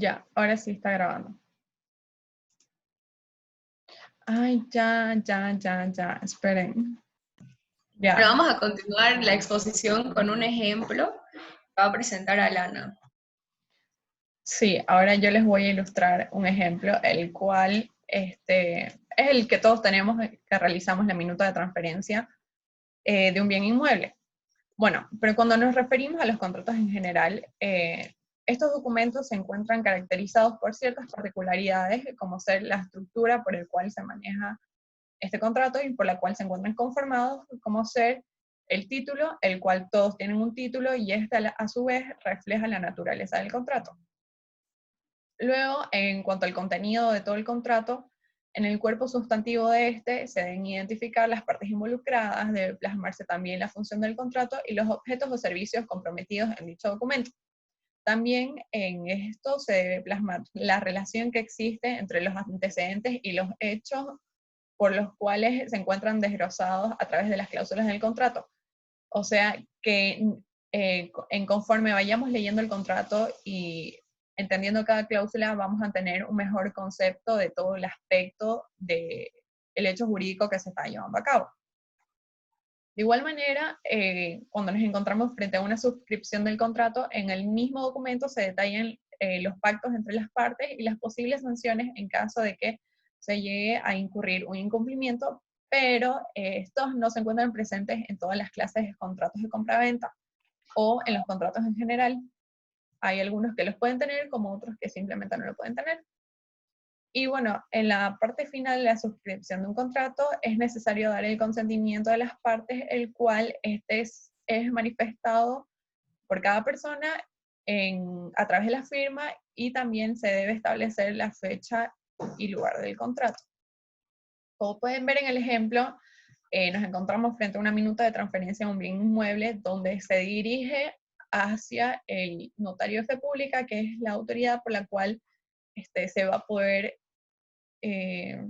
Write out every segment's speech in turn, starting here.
Ya, ahora sí está grabando. Ay, ya, esperen. Bueno, Ya, vamos a continuar la exposición con un ejemplo que va a presentar Alana. sí, ahora yo les voy a ilustrar un ejemplo, el cual es el que todos tenemos que realizamos la minuta de transferencia de un bien inmueble. Bueno, pero cuando nos referimos a los contratos en general, estos documentos se encuentran caracterizados por ciertas particularidades, como ser la estructura por el cual se maneja este contrato y por la cual se encuentran conformados, como ser el título, el cual todos tienen un título y este a su vez refleja la naturaleza del contrato. Luego, en cuanto al contenido de todo el contrato, en el cuerpo sustantivo de este se deben identificar las partes involucradas, debe plasmarse también la función del contrato y los objetos o servicios comprometidos en dicho documento. También en esto se debe plasmar la relación que existe entre los antecedentes y los hechos por los cuales se encuentran desglosados a través de las cláusulas del contrato. O sea que en conforme vayamos leyendo el contrato y entendiendo cada cláusula, vamos a tener un mejor concepto de todo el aspecto del hecho jurídico que se está llevando a cabo. De igual manera, cuando nos encontramos frente a una suscripción del contrato, en el mismo documento se detallan los pactos entre las partes y las posibles sanciones en caso de que se llegue a incurrir un incumplimiento, pero estos no se encuentran presentes en todas las clases de contratos de compraventa o en los contratos en general. Hay algunos que los pueden tener, como otros que simplemente no lo pueden tener. Y bueno, en la parte final de la suscripción de un contrato es necesario dar el consentimiento de las partes, el cual es manifestado por cada persona a través de la firma y también se debe establecer la fecha y lugar del contrato. Como pueden ver en el ejemplo, nos encontramos frente a una minuta de transferencia de un bien inmueble donde se dirige hacia el notario de fe pública, que es la autoridad por la cual se va a poder eh,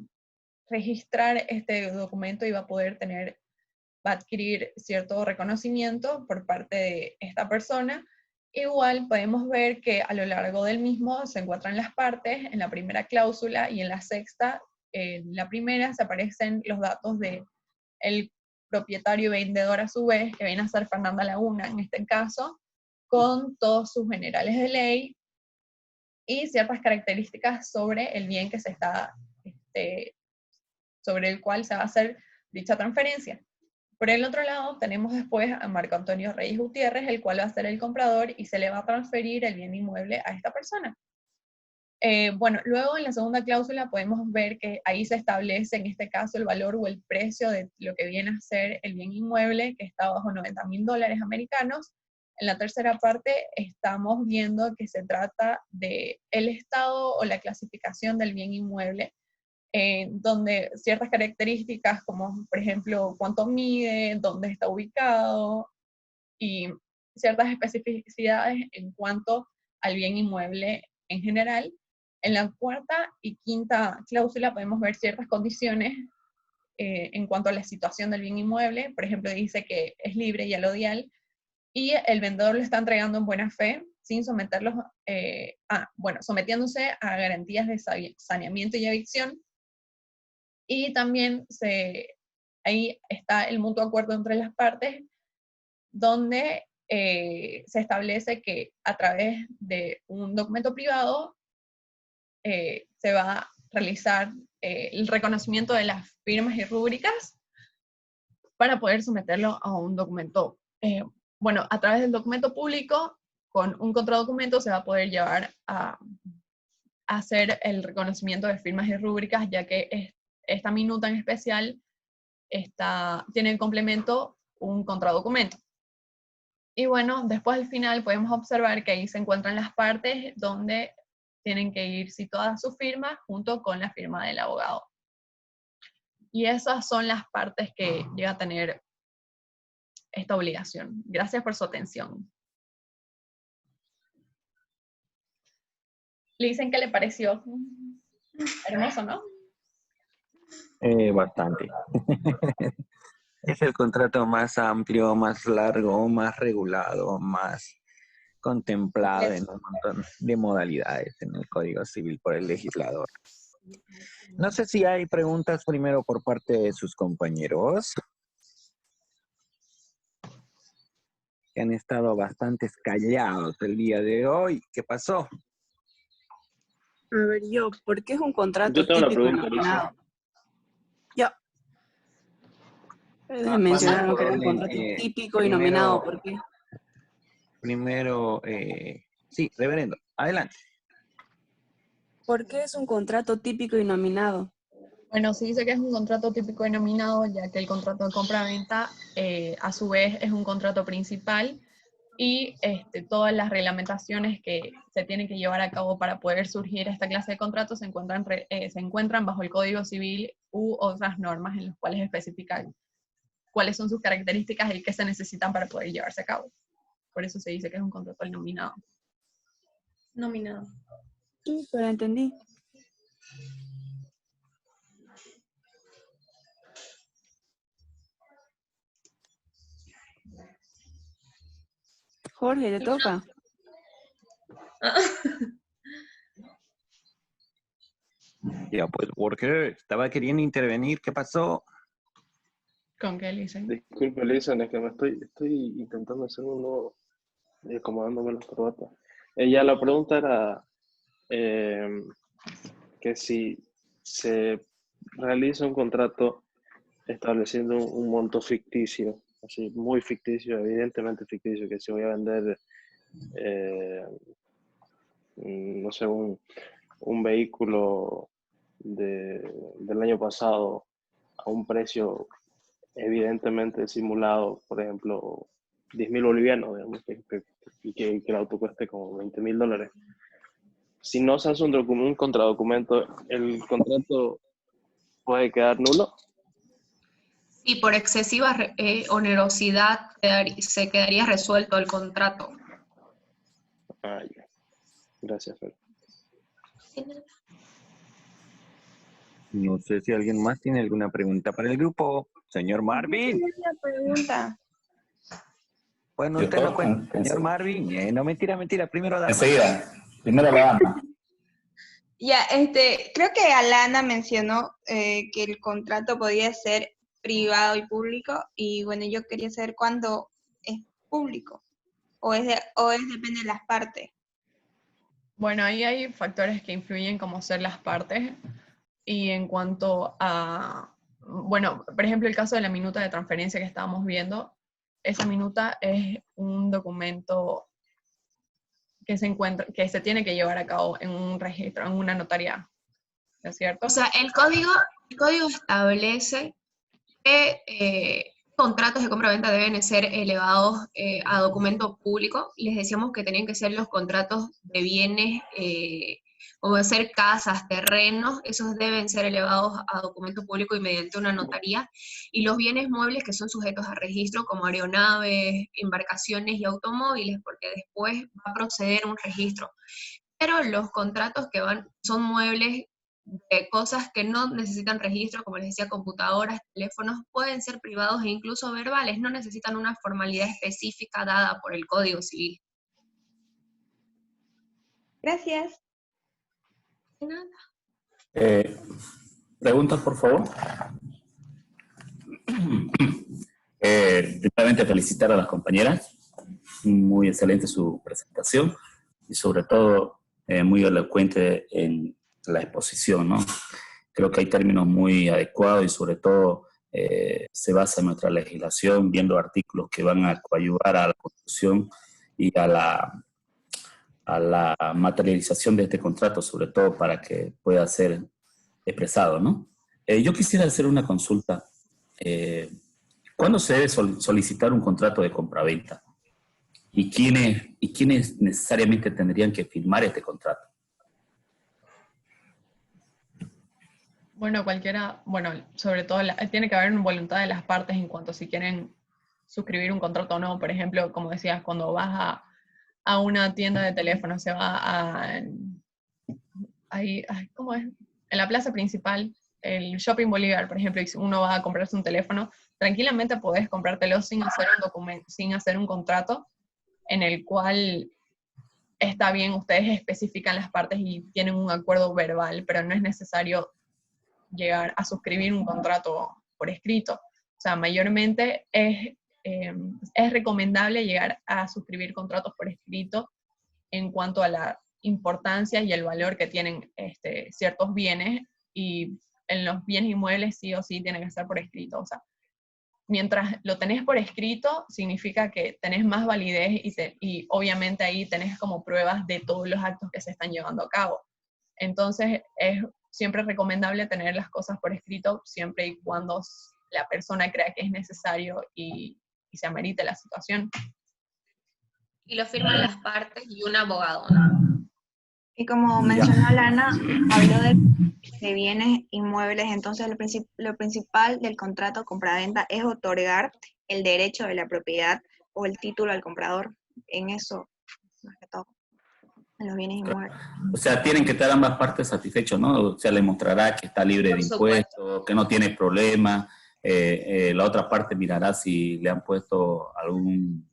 registrar este documento y va a adquirir cierto reconocimiento por parte de esta persona. Igual podemos ver que a lo largo del mismo se encuentran las partes, en la primera cláusula y en la sexta, en la primera se aparecen los datos de el propietario y vendedor a su vez, que viene a ser Fernanda Laguna en este caso, con todos sus generales de ley y ciertas características sobre el bien que se está sobre el cual se va a hacer dicha transferencia. Por el otro lado, tenemos después a Marco Antonio Reyes Gutiérrez, el cual va a ser el comprador y se le va a transferir el bien inmueble a esta persona. Bueno, luego en la segunda cláusula podemos ver que ahí se establece en este caso el valor o el precio de lo que viene a ser el bien inmueble, que está bajo $90,000 americanos. En la tercera parte estamos viendo que se trata de el estado o la clasificación del bien inmueble, donde ciertas características como por ejemplo cuánto mide, dónde está ubicado y ciertas especificidades en cuanto al bien inmueble en general. En la cuarta y quinta cláusula podemos ver ciertas condiciones en cuanto a la situación del bien inmueble. Por ejemplo, dice que es libre y alodial y el vendedor lo está entregando en buena fe sin someterlos, sometiéndose a garantías de saneamiento y evicción. Y también ahí está el mutuo acuerdo entre las partes, donde se establece que a través de un documento privado se va a realizar el reconocimiento de las firmas y rúbricas para poder someterlo a un documento. A través del documento público, con un contradocumento se va a poder llevar a hacer el reconocimiento de firmas y rúbricas, ya que esta minuta en especial tiene el complemento un contradocumento. Y bueno, después al final podemos observar que ahí se encuentran las partes donde tienen que ir situadas sus firmas junto con la firma del abogado. Y esas son las partes que llega a tener esta obligación. Gracias por su atención. Le dicen que le pareció hermoso, ¿no? Bastante. Es el contrato más amplio, más largo, más regulado, más contemplado en un montón de modalidades en el Código Civil por el legislador. No sé si hay preguntas primero por parte de sus compañeros, que han estado bastante callados el día de hoy. ¿Qué pasó? A ver, ¿por qué es un contrato Yo tengo una típico y pregunta, Lisa. nominado? Mencionaron que era un contrato típico y nominado, ¿por qué? Primero, sí, reverendo, adelante. ¿Por qué es un contrato típico y nominado? Bueno, se dice que es un contrato típico denominado, ya que el contrato de compra-venta a su vez es un contrato principal y todas las reglamentaciones que se tienen que llevar a cabo para poder surgir esta clase de contratos se encuentran bajo el Código Civil u otras normas en las cuales especifican cuáles son sus características y qué se necesitan para poder llevarse a cabo. Por eso se dice que es un contrato denominado. Nominado. Sí, pero entendí. Jorge, ¿te toca? Ya, pues, Walker, estaba queriendo intervenir. ¿Qué pasó? ¿Con qué dicen? Disculpe, Lisa, es que estoy intentando hacer uno acomodándome las corbatas. Ya la pregunta era que si se realiza un contrato estableciendo un monto ficticio, así muy ficticio, evidentemente ficticio, que si voy a vender, no sé, un vehículo del año pasado a un precio evidentemente simulado, por ejemplo, 10.000 bolivianos, digamos, y que el auto cueste como $20.000. Si no se hace un contradocumento, ¿el contrato puede quedar nulo? Y por excesiva onerosidad se quedaría resuelto el contrato. Ah, ya. Gracias, Fer. No sé si alguien más tiene alguna pregunta para el grupo. Señor Marvin. Una pregunta. Bueno, usted no cuenta. Señor Marvin. No, mentira. Primero dama. Enseguida. Primero la dama. Ya, creo que Alana mencionó que el contrato podía ser privado y público, y bueno, yo quería saber cuándo es público, o depende de las partes. Bueno, ahí hay factores que influyen como ser las partes y en cuanto a, bueno, por ejemplo, el caso de la minuta de transferencia que estábamos viendo, esa minuta es un documento que se tiene que llevar a cabo en un registro, en una notaría, ¿no es cierto? O sea, el código establece que contratos de compra-venta deben ser elevados a documento público. Les decíamos que tenían que ser los contratos de bienes, como ser casas, terrenos, esos deben ser elevados a documento público y mediante una notaría. Y los bienes muebles que son sujetos a registro, como aeronaves, embarcaciones y automóviles, porque después va a proceder un registro. Pero los contratos que son muebles de cosas que no necesitan registro, como les decía, computadoras, teléfonos, pueden ser privados e incluso verbales, no necesitan una formalidad específica dada por el Código Civil. Gracias. De nada. Preguntas, por favor. Primeramente, felicitar a las compañeras. Muy excelente su presentación y sobre todo muy elocuente en la exposición, ¿no? Creo que hay términos muy adecuados y sobre todo se basa en nuestra legislación, viendo artículos que van a coadyuvar a la construcción y a la materialización de este contrato, sobre todo para que pueda ser expresado, ¿no? Yo quisiera hacer una consulta. ¿Cuándo se debe solicitar un contrato de compraventa? ¿Y quiénes necesariamente tendrían que firmar este contrato? Bueno, sobre todo tiene que haber una voluntad de las partes en cuanto a si quieren suscribir un contrato o no. Por ejemplo, como decías, cuando vas a una tienda de teléfono, se va ¿cómo es? En la plaza principal, el Shopping Bolívar, por ejemplo, y si uno va a comprarse un teléfono, tranquilamente podés comprártelo sin hacer un contrato en el cual está bien, ustedes especifican las partes y tienen un acuerdo verbal, pero no es necesario llegar a suscribir un contrato por escrito. O sea, mayormente es recomendable llegar a suscribir contratos por escrito en cuanto a la importancia y el valor que tienen ciertos bienes, y en los bienes inmuebles sí o sí tienen que estar por escrito. O sea, mientras lo tenés por escrito, significa que tenés más validez y obviamente ahí tenés como pruebas de todos los actos que se están llevando a cabo. Entonces, es siempre recomendable tener las cosas por escrito, siempre y cuando la persona crea que es necesario y se amerite la situación. Y lo firman las partes y un abogado, ¿no? Y como mencionó Lana, habló de bienes inmuebles, entonces lo principal del contrato compraventa es otorgar el derecho de la propiedad o el título al comprador. En eso, más que todo, en los bienes inmuebles. O sea, tienen que estar ambas partes satisfechos, ¿no? O sea, le mostrará que está libre de Por supuesto. impuestos, que no tiene problema. La otra parte mirará si le han puesto algún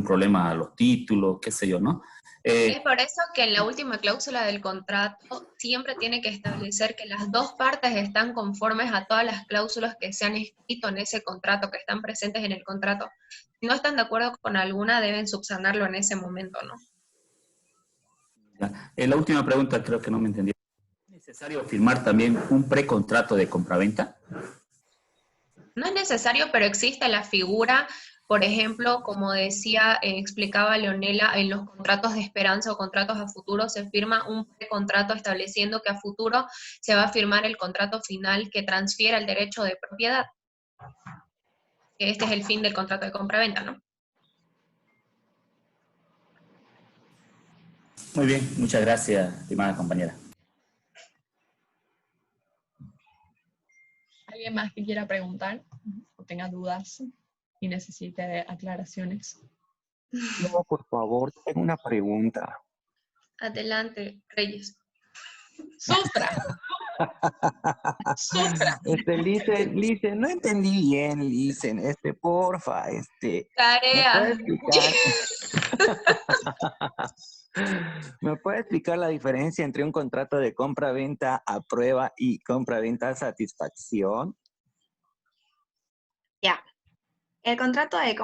problema a los títulos, qué sé yo, ¿no? Es por eso que en la última cláusula del contrato siempre tiene que establecer que las dos partes están conformes a todas las cláusulas que se han escrito en ese contrato, que están presentes en el contrato. Si no están de acuerdo con alguna, deben subsanarlo en ese momento, ¿no? La última pregunta, creo que no me entendí. ¿Es necesario firmar también un precontrato de compraventa? No es necesario, pero existe la figura, por ejemplo, como decía, explicaba Leonela, en los contratos de esperanza o contratos a futuro se firma un precontrato estableciendo que a futuro se va a firmar el contrato final que transfiera el derecho de propiedad. Este es el fin del contrato de compraventa, ¿no? Muy bien, muchas gracias, estimada compañera. ¿Alguien más que quiera preguntar o tenga dudas y necesite aclaraciones? No, por favor, tengo una pregunta. Adelante, Reyes. ¡Sufra! ¡Sufra! Lice, no entendí bien, Lice, porfa, ¿me Tarea. puede explicar? ¿Me puede explicar la diferencia entre un contrato de compra-venta a prueba y compra-venta a satisfacción? Ya. El contrato de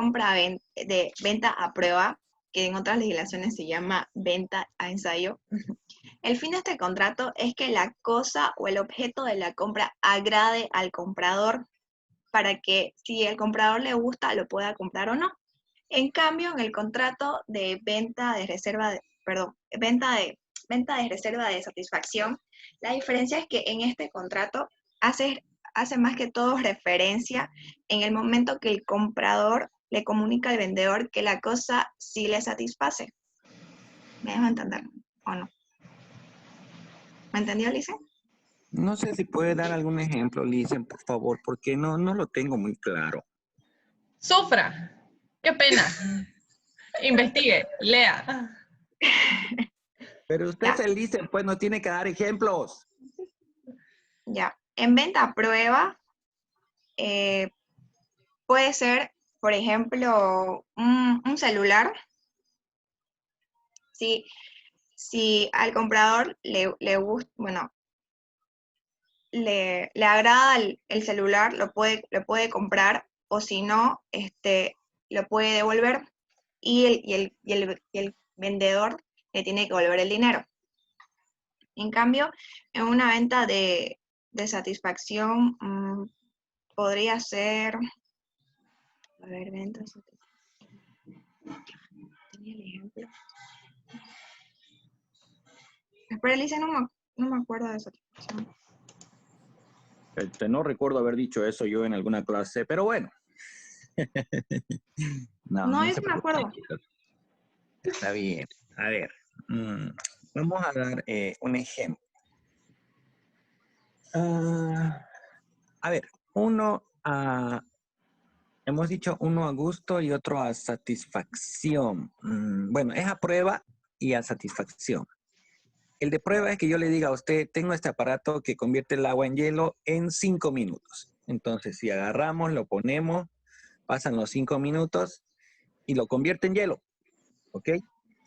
venta a prueba, que en otras legislaciones se llama venta a ensayo, el fin de este contrato es que la cosa o el objeto de la compra agrade al comprador para que si el comprador le gusta lo pueda comprar o no. En cambio, en el contrato de venta de reserva de satisfacción, la diferencia es que en este contrato hace más que todo referencia en el momento que el comprador le comunica al vendedor que la cosa sí le satisface. ¿Me dejo entender o no? ¿Me entendió, Lice? No sé si puede dar algún ejemplo, Lice, por favor, porque no lo tengo muy claro. ¡Sufra! ¡Qué pena! Investigue, lea. Pero usted es el Lice, pues no tiene que dar ejemplos. Ya. En venta a prueba puede ser, por ejemplo, un celular. Si al comprador le gusta, bueno, le agrada el celular, lo puede comprar, o si no, lo puede devolver y el vendedor le tiene que devolver el dinero. En cambio, en una venta de satisfacción podría ser, a ver, venta de satisfacción. ¿Tenía el ejemplo? Espera, Elisa, no me acuerdo de satisfacción. No recuerdo haber dicho eso yo en alguna clase, pero bueno. No, yo sí me acuerdo. Está bien. A ver, vamos a dar un ejemplo. A ver, hemos dicho uno a gusto y otro a satisfacción. Bueno, es a prueba y a satisfacción. El de prueba es que yo le diga a usted, tengo este aparato que convierte el agua en hielo en 5 minutos. Entonces, si agarramos, lo ponemos, pasan los 5 minutos y lo convierte en hielo. ¿Ok?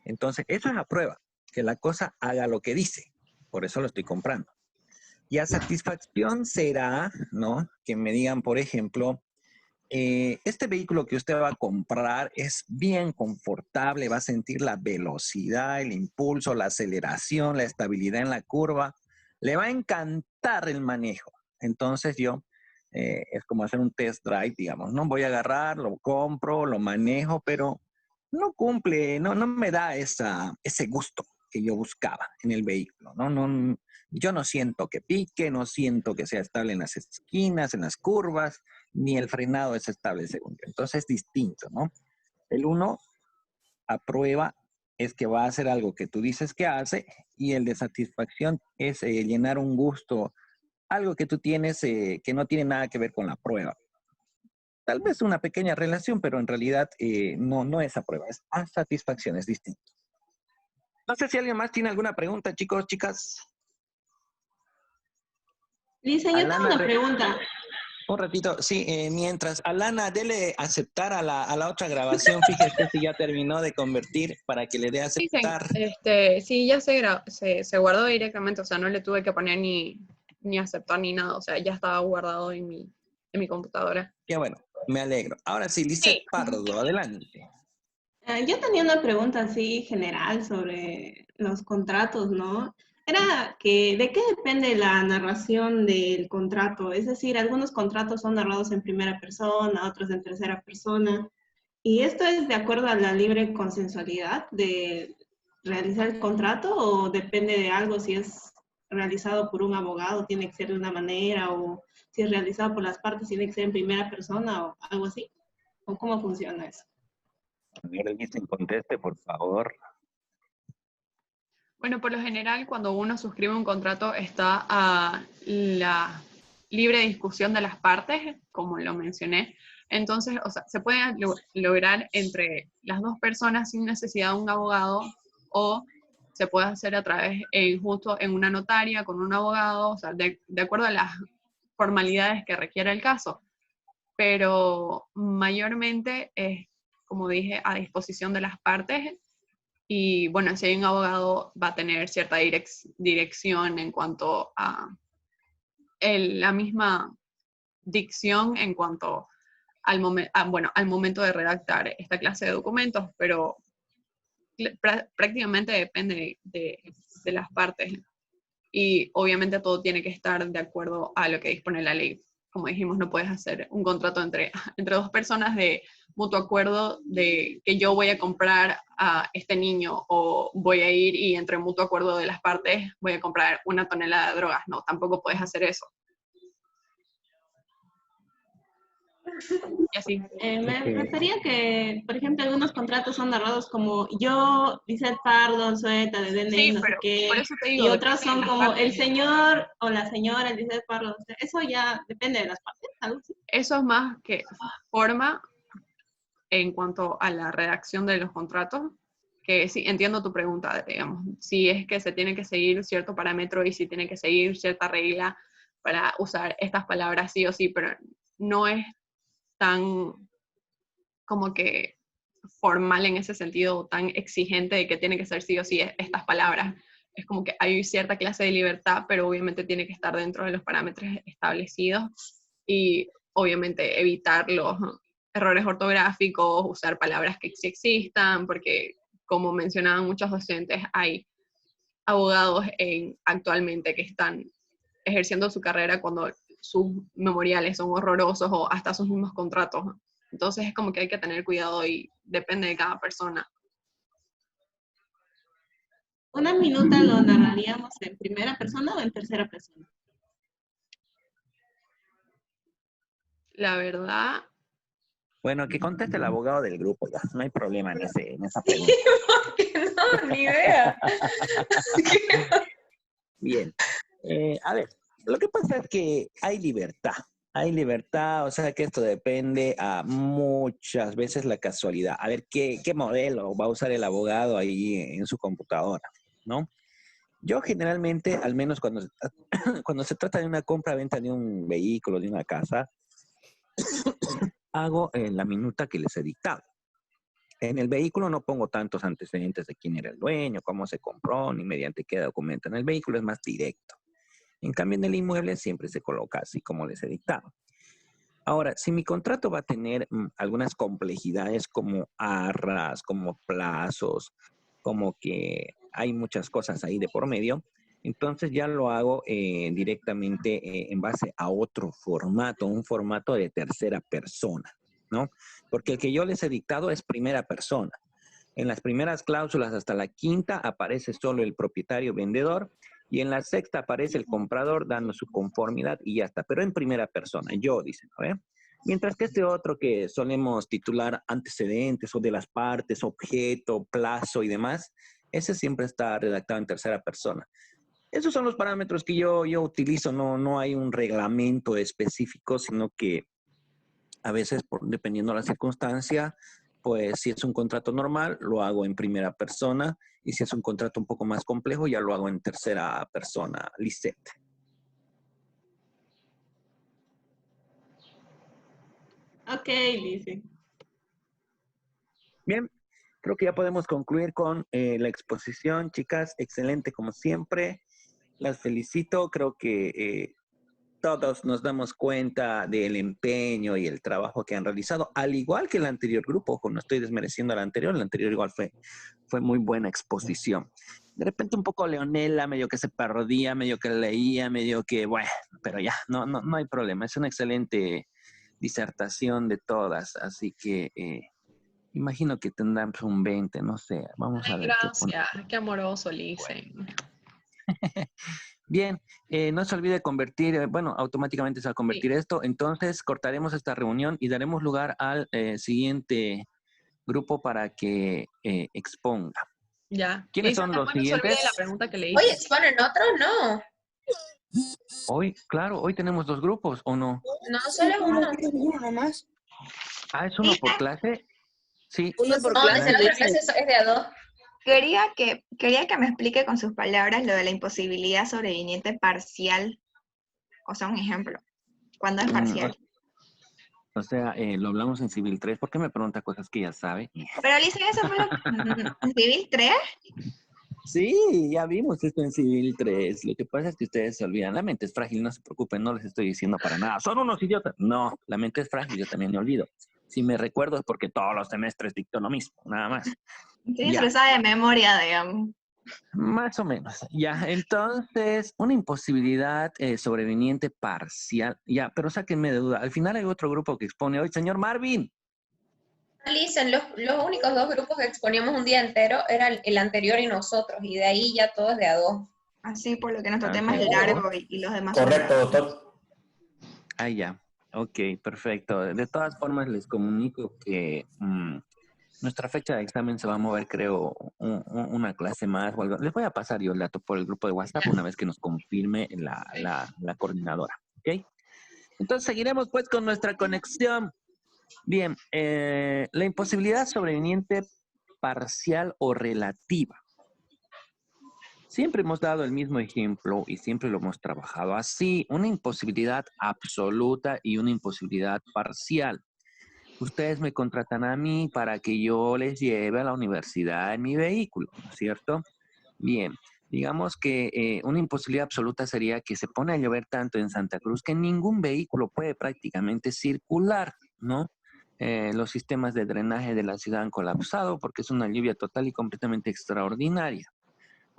Entonces, eso es a prueba, que la cosa haga lo que dice. Por eso lo estoy comprando. Y a satisfacción será, ¿no? Que me digan, por ejemplo, este vehículo que usted va a comprar es bien confortable, va a sentir la velocidad, el impulso, la aceleración, la estabilidad en la curva. Le va a encantar el manejo. Entonces yo, es como hacer un test drive, digamos, ¿no? Voy a agarrar, lo compro, lo manejo, pero no cumple, no me da ese gusto que yo buscaba en el vehículo, ¿no? Yo no siento que pique, no siento que sea estable en las esquinas, en las curvas, ni el frenado es estable según yo. Entonces es distinto, ¿no? El uno a prueba es que va a hacer algo que tú dices que hace, y el de satisfacción es llenar un gusto, algo que tú tienes que no tiene nada que ver con la prueba. Tal vez una pequeña relación, pero en realidad no es a prueba, es a satisfacción, es distinto. No sé si alguien más tiene alguna pregunta, chicos, chicas. Lisa, yo tengo una pregunta. Un ratito, sí, mientras Alana, dele aceptar a la otra grabación, fíjese si ya terminó de convertir para que le dé aceptar. Sí, ya se guardó directamente, o sea, no le tuve que poner ni aceptar ni nada, o sea, ya estaba guardado en mi computadora. Qué bueno, me alegro. Ahora sí, Lizeth Pardo, adelante. Yo tenía una pregunta así general sobre los contratos, ¿no? Era que, ¿de qué depende la narración del contrato? Es decir, algunos contratos son narrados en primera persona, otros en tercera persona. ¿Y esto es de acuerdo a la libre consensualidad de realizar el contrato o depende de algo si es realizado por un abogado, tiene que ser de una manera, o si es realizado por las partes, tiene que ser en primera persona o algo así? ¿O cómo funciona eso? Alguien conteste, por favor. Bueno, por lo general, cuando uno suscribe un contrato está a la libre discusión de las partes, como lo mencioné. Entonces, o sea, se puede lograr entre las dos personas sin necesidad de un abogado, o se puede hacer a través, justo en una notaria con un abogado, o sea, de acuerdo a las formalidades que requiera el caso. Pero mayormente es, como dije, a disposición de las partes. Y bueno, si hay un abogado, va a tener cierta dirección en cuanto a la misma dicción en cuanto al momento de redactar esta clase de documentos, pero prácticamente depende de las partes. Y obviamente todo tiene que estar de acuerdo a lo que dispone la ley. Como dijimos, no puedes hacer un contrato entre dos personas de mutuo acuerdo de que yo voy a comprar a este niño, o voy a ir y entre mutuo acuerdo de las partes voy a comprar 1 tonelada de drogas. No, tampoco puedes hacer eso. Y así. Me refería que, por ejemplo, algunos contratos son narrados como yo, Lizeth Pardo, Sueta, de DNI, Sí, no sé pero qué, por eso te digo, y otros son como el partes. señor o la señora Lizeth Pardo. O sea, eso ya depende de las partes, ¿algo así? Eso es más que forma en cuanto a la redacción de los contratos, que sí, entiendo tu pregunta, digamos, si es que se tiene que seguir cierto parámetro y si tiene que seguir cierta regla para usar estas palabras sí o sí, pero no es tan como que formal en ese sentido, tan exigente de que tiene que ser sí o sí estas palabras. Es como que hay cierta clase de libertad, pero obviamente tiene que estar dentro de los parámetros establecidos, y obviamente evitar los errores ortográficos, usar palabras que sí existan, porque como mencionaban muchos docentes, hay abogados actualmente que están ejerciendo su carrera cuando sus memoriales son horrorosos o hasta sus mismos contratos. Entonces es como que hay que tener cuidado y depende de cada persona. ¿Una minuta lo narraríamos en primera persona o en tercera persona? La verdad... Bueno, que conteste el abogado del grupo ya, no hay problema en esa pregunta. No, ni idea. Bien, a ver, lo que pasa es que hay libertad, o sea que esto depende a muchas veces la casualidad. A ver, ¿qué modelo va a usar el abogado ahí en su computadora, ¿no? Yo generalmente, al menos cuando se trata de una compra-venta de un vehículo, de una casa, hago la minuta que les he dictado. En el vehículo no pongo tantos antecedentes de quién era el dueño, cómo se compró, ni mediante qué documento. En el vehículo es más directo. En cambio, en el inmueble siempre se coloca así como les he dictado. Ahora, si mi contrato va a tener algunas complejidades como arras, como plazos, como que hay muchas cosas ahí de por medio, entonces ya lo hago directamente en base a otro formato, un formato de tercera persona, ¿no? Porque el que yo les he dictado es primera persona. En las primeras cláusulas hasta la quinta aparece solo el propietario vendedor y en la sexta aparece el comprador dando su conformidad y ya está, pero en primera persona, yo, dicen, ¿no? Mientras que este otro que solemos titular antecedentes o de las partes, objeto, plazo y demás, ese siempre está redactado en tercera persona. Esos son los parámetros que yo utilizo, no hay un reglamento específico, sino que a veces, dependiendo de la circunstancia, pues si es un contrato normal, lo hago en primera persona, y si es un contrato un poco más complejo, ya lo hago en tercera persona, Lisette. Ok, dice. Bien, creo que ya podemos concluir con la exposición, chicas. Excelente como siempre. Las felicito. Creo que todos nos damos cuenta del empeño y el trabajo que han realizado, al igual que el anterior grupo. Ojo, no estoy desmereciendo al anterior. El anterior igual fue muy buena exposición. De repente un poco Leonela, medio que se perdía, medio que leía, medio que, bueno, pero ya, no hay problema. Es una excelente disertación de todas, así que imagino que tendrán un 20, no sé. Vamos a Ay, ver qué pone. gracias, qué amoroso, Licen. Bien, no se olvide convertir, bueno, automáticamente se va a convertir esto. Entonces cortaremos esta reunión y daremos lugar al siguiente grupo para que exponga. Ya. ¿Quiénes Lisa, son los después no se olvide siguientes? de la pregunta que le Oye, hice. ¿exponen otros? No. Hoy, claro, hoy tenemos 2 grupos, ¿o no? No, solo uno. Uno nomás. Ah, ¿es uno por clase? Sí. Uno por No, clase, en la otra dice. clase es de a dos. Quería que me explique con sus palabras lo de la imposibilidad sobreviniente parcial. O sea, un ejemplo. ¿Cuándo es parcial? O sea, lo hablamos en Civil 3. ¿Por qué me pregunta cosas que ya sabe? Pero Lisa, ¿eso fue en Civil 3? Sí, ya vimos esto en Civil 3. Lo que pasa es que ustedes se olvidan. La mente es frágil, no se preocupen, no les estoy diciendo para nada. Son unos idiotas. No, la mente es frágil, yo también me olvido. Si me recuerdo es porque todos los semestres dicto lo mismo, nada más. Sí, se Ya, lo sabe de memoria, digamos. más o menos. Ya, entonces, una imposibilidad sobreviniente parcial. Ya, pero sáquenme de duda. Al final hay otro grupo que expone hoy. Señor Marvin. Lisa, los únicos dos grupos que exponíamos un día entero eran el anterior y nosotros, y de ahí ya todo es de a dos. Así, por lo que nuestro tema es largo y los demás Correcto, son... doctor. Ah, ya. Ok, perfecto. De todas formas, les comunico que nuestra fecha de examen se va a mover, creo, una clase más o algo. Les voy a pasar yo el dato por el grupo de WhatsApp una vez que nos confirme la coordinadora. ¿Ok? Entonces seguiremos pues con nuestra conexión. Bien, la imposibilidad sobreviniente parcial o relativa. Siempre hemos dado el mismo ejemplo y siempre lo hemos trabajado así, una imposibilidad absoluta y una imposibilidad parcial. Ustedes me contratan a mí para que yo les lleve a la universidad en mi vehículo, ¿no es cierto? Bien, digamos que una imposibilidad absoluta sería que se pone a llover tanto en Santa Cruz que ningún vehículo puede prácticamente circular, ¿no? Los sistemas de drenaje de la ciudad han colapsado porque es una lluvia total y completamente extraordinaria.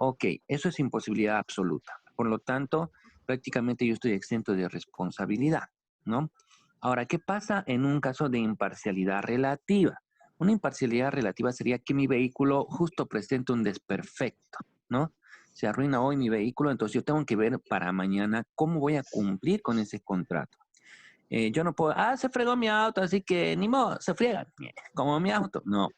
Ok, eso es imposibilidad absoluta. Por lo tanto, prácticamente yo estoy exento de responsabilidad, ¿no? Ahora, ¿qué pasa en un caso de imparcialidad relativa? Una imparcialidad relativa sería que mi vehículo justo presente un desperfecto, ¿no? Se arruina hoy mi vehículo, entonces yo tengo que ver para mañana cómo voy a cumplir con ese contrato. Yo no puedo, se fregó mi auto, así que ni modo, se friegan, como mi auto. No,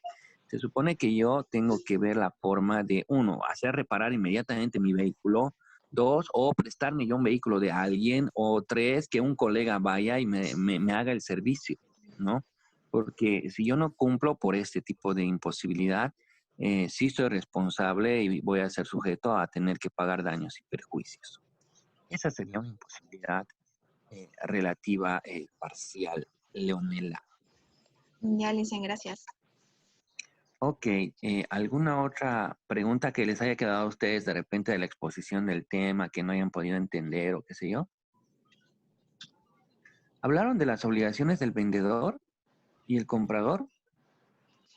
se supone que yo tengo que ver la forma de, uno, hacer reparar inmediatamente mi vehículo, dos, o prestarme yo un vehículo de alguien, o tres, que un colega vaya y me haga el servicio, ¿no? Porque si yo no cumplo por este tipo de imposibilidad, sí soy responsable y voy a ser sujeto a tener que pagar daños y perjuicios. Esa sería una imposibilidad relativa parcial, Leonela. Ya, Lisa, gracias. Ok, ¿alguna otra pregunta que les haya quedado a ustedes de repente de la exposición del tema que no hayan podido entender o qué sé yo? ¿Hablaron de las obligaciones del vendedor y el comprador?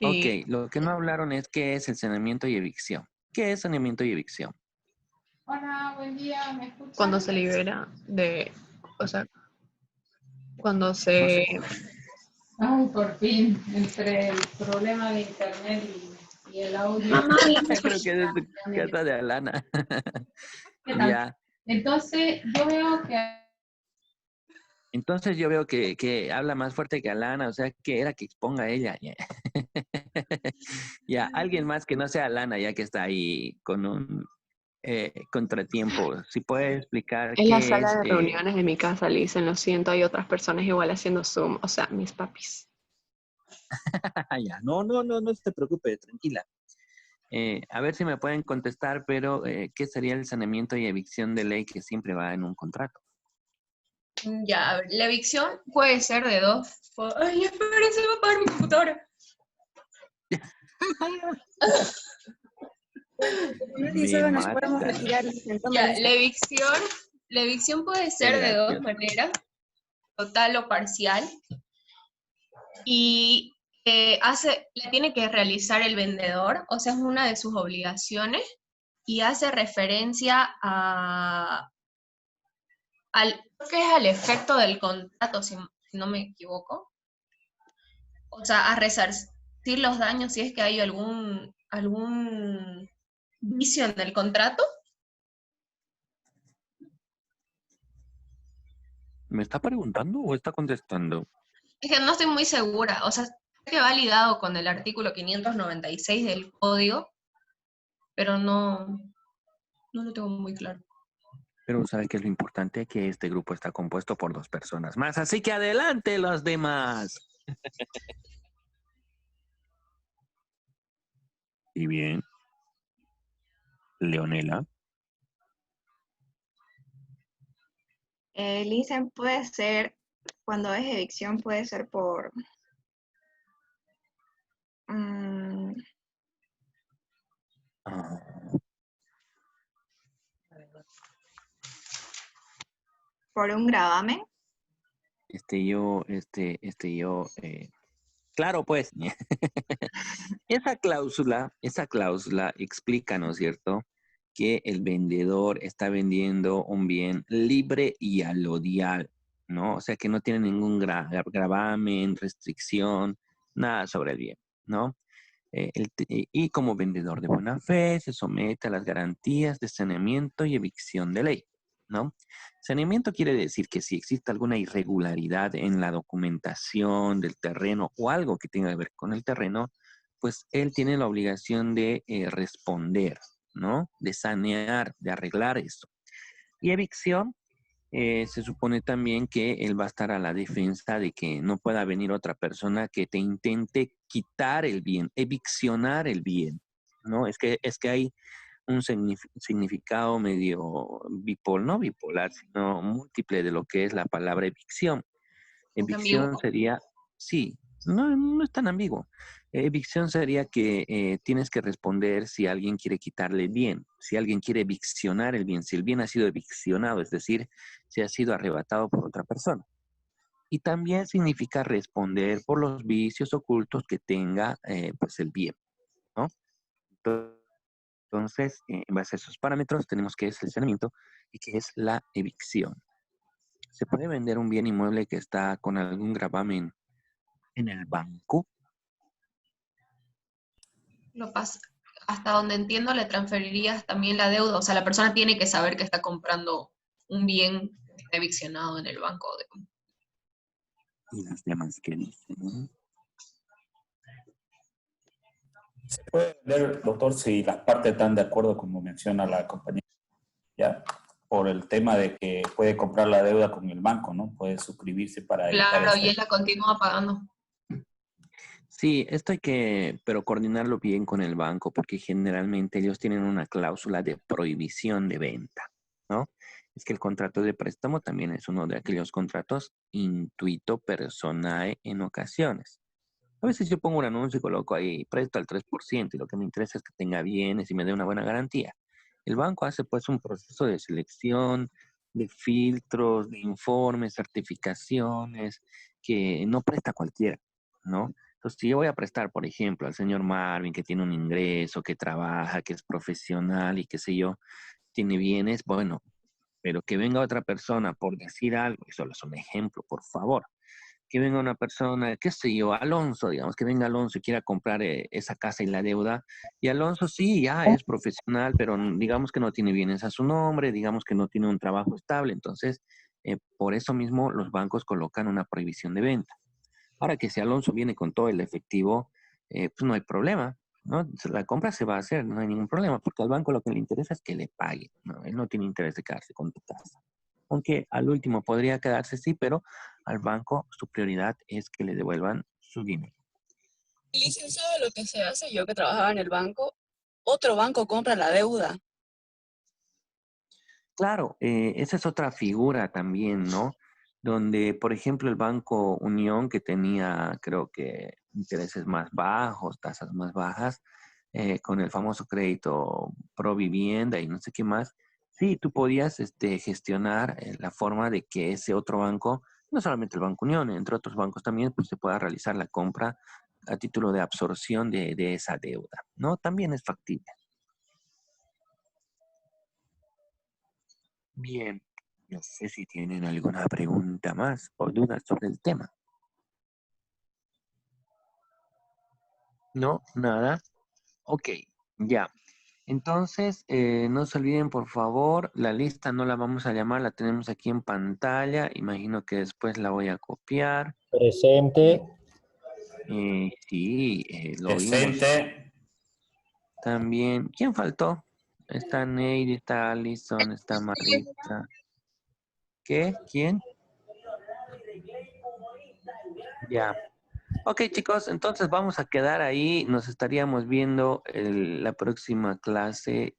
Ok, Sí. lo que no hablaron es qué es el saneamiento y evicción. ¿Qué es saneamiento y evicción? Hola, buen día, ¿me escuchan? Cuando se libera de, o sea, cuando No se... sé. Ay, por fin, entre el problema de internet y el audio. Mamá, Creo que es de casa de Alana. ¿Qué tal? Ya. Entonces, yo veo que... Entonces yo veo que habla más fuerte que Alana, o sea, que era que exponga a ella. Ya, ya, alguien más que no sea Alana, ya que está ahí con un contratiempo. Si puede explicar Es la qué sala es... de reuniones de mi casa, le dicen, lo siento, hay otras personas igual haciendo Zoom, o sea, mis papis. ya, no se preocupe, tranquila. A ver si me pueden contestar, pero ¿qué sería el saneamiento y evicción de ley que siempre va en un contrato? Ya, a ver, la evicción puede ser de dos. Ay, espera, se va a apagar mi computadora. Nadie Me sabe, nos podemos mata. retirar y sentamos Ya, lista. la evicción puede Qué ser de dos gracioso. maneras, total o parcial, y la tiene que realizar el vendedor, o sea, es una de sus obligaciones, y hace referencia creo que es al efecto del contrato, si no me equivoco. O sea, a resarcir los daños si es que hay algún vicio en el contrato. ¿Me está preguntando o está contestando? Es que no estoy muy segura, o sea, sé que va ligado con el artículo 596 del código, pero no lo tengo muy claro. Pero sabe que es lo importante que este grupo está compuesto por 2 personas más. Así que adelante los demás. Y bien, Leonela. El ISEN puede ser, cuando es evicción, puede ser mm, Ah, por un gravamen. Claro, pues. Esa cláusula explica, ¿no es cierto?, que el vendedor está vendiendo un bien libre y alodial, ¿no? O sea, que no tiene ningún gravamen, restricción, nada sobre el bien, ¿no? Y como vendedor de buena fe se somete a las garantías de saneamiento y evicción de ley, ¿no? Saneamiento quiere decir que si existe alguna irregularidad en la documentación del terreno o algo que tenga que ver con el terreno, pues él tiene la obligación de responder, ¿no? De sanear, de arreglar eso. Y evicción, se supone también que él va a estar a la defensa de que no pueda venir otra persona que te intente quitar el bien, eviccionar el bien, ¿no? Es que hay un significado medio no bipolar, sino múltiple de lo que es la palabra evicción. ¿Es ambiguo? Evicción sería, sí, no es tan ambiguo. Evicción sería que tienes que responder si alguien quiere quitarle el bien, si alguien quiere eviccionar el bien, si el bien ha sido eviccionado, es decir, si ha sido arrebatado por otra persona. Y también significa responder por los vicios ocultos que tenga pues el bien, ¿no? Entonces, en base a esos parámetros, tenemos qué es el saneamiento y qué es la evicción. ¿Se puede vender un bien inmueble que está con algún gravamen en el banco? Hasta donde entiendo, le transferirías también la deuda. O sea, la persona tiene que saber que está comprando un bien que está eviccionado en el banco. Y las demás que dicen. Se puede vender, doctor, si las partes están de acuerdo, como menciona la compañía, ya, por el tema de que puede comprar la deuda con el banco, ¿no? Puede suscribirse para evitar Claro, y ese. él la continúa pagando. Sí, esto hay que, pero coordinarlo bien con el banco, porque generalmente ellos tienen una cláusula de prohibición de venta, ¿no? Es que el contrato de préstamo también es uno de aquellos contratos intuito personae en ocasiones. A veces yo pongo un anuncio y coloco ahí, presto al 3% y lo que me interesa es que tenga bienes y me dé una buena garantía. El banco hace pues un proceso de selección, de filtros, de informes, certificaciones, que no presta cualquiera, ¿no? Entonces, si yo voy a prestar, por ejemplo, al señor Marvin, que tiene un ingreso, que trabaja, que es profesional y qué sé yo, tiene bienes, bueno, pero que venga otra persona por decir algo, y solo es un ejemplo, por favor, que venga una persona, qué sé yo, Alonso, digamos, que venga Alonso y quiera comprar esa casa y la deuda, y Alonso sí, ya es profesional, pero digamos que no tiene bienes a su nombre, digamos que no tiene un trabajo estable, entonces, por eso mismo los bancos colocan una prohibición de venta. Ahora que si Alonso viene con todo el efectivo, pues no hay problema, ¿no? La compra se va a hacer, no hay ningún problema, porque al banco lo que le interesa es que le pague, ¿no? Él no tiene interés de quedarse con tu casa. Aunque al último podría quedarse, sí, pero al banco su prioridad es que le devuelvan su dinero. Licenciado, lo que se hace, yo que trabajaba en el banco, otro banco compra la deuda. Claro, esa es otra figura también, ¿no? Donde, por ejemplo, el Banco Unión, que tenía, creo que, intereses más bajos, tasas más bajas, con el famoso crédito pro vivienda y no sé qué más, sí, tú podías gestionar la forma de que ese otro banco, no solamente el Banco Unión, entre otros bancos también, pues se pueda realizar la compra a título de absorción de esa deuda, ¿no? También es factible. Bien, no sé si tienen alguna pregunta más o dudas sobre el tema. No, nada. Ok, ya. Entonces, no se olviden, por favor, la lista no la vamos a llamar, la tenemos aquí en pantalla. Imagino que después la voy a copiar. Presente. Sí, lo vimos Presente. también. ¿Quién faltó? Está Neidy, está Alison, está Marita. ¿Qué? ¿Quién? Ya. Ok, chicos, entonces vamos a quedar ahí. Nos estaríamos viendo la próxima clase.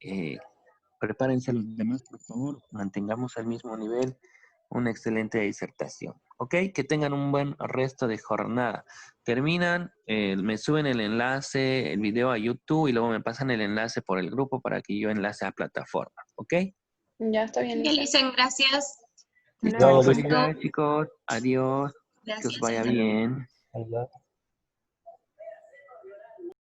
Prepárense los demás, por favor. Mantengamos el mismo nivel. Una excelente disertación. Ok, que tengan un buen resto de jornada. Terminan, me suben el enlace, el video a YouTube y luego me pasan el enlace por el grupo para que yo enlace a plataforma. ¿Ok? Ya está bien, Y Elicen, gracias. Hasta Listo, luego. Luego, felicidades, chicos. Adiós. Que os Gracias, vaya hasta luego. bien. Listo.